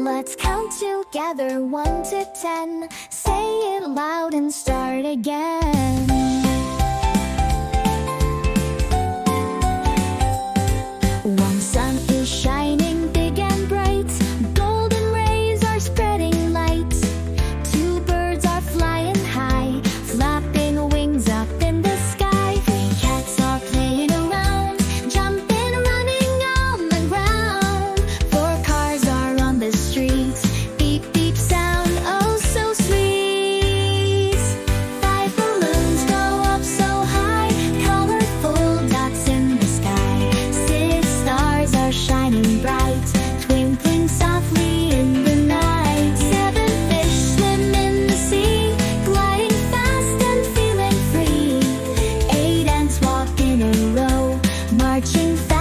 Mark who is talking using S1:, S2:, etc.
S1: Let's count together 1 to 10. Say it loud and start again. One sun is shining big and bright. Golden rays are spreading light. Two birds are flying high, flapping wings up in the sky. Three cats are playing around, jumping, running on the ground. Four cars are on the street, beep beep sound, oh so sweet. Five balloons go up so high, colorful dots in the sky. Six stars are shining bright, twinkling softly in the night. Seven fish swim in the sea, gliding fast and feeling free. Eight ants walk in a row, marching fast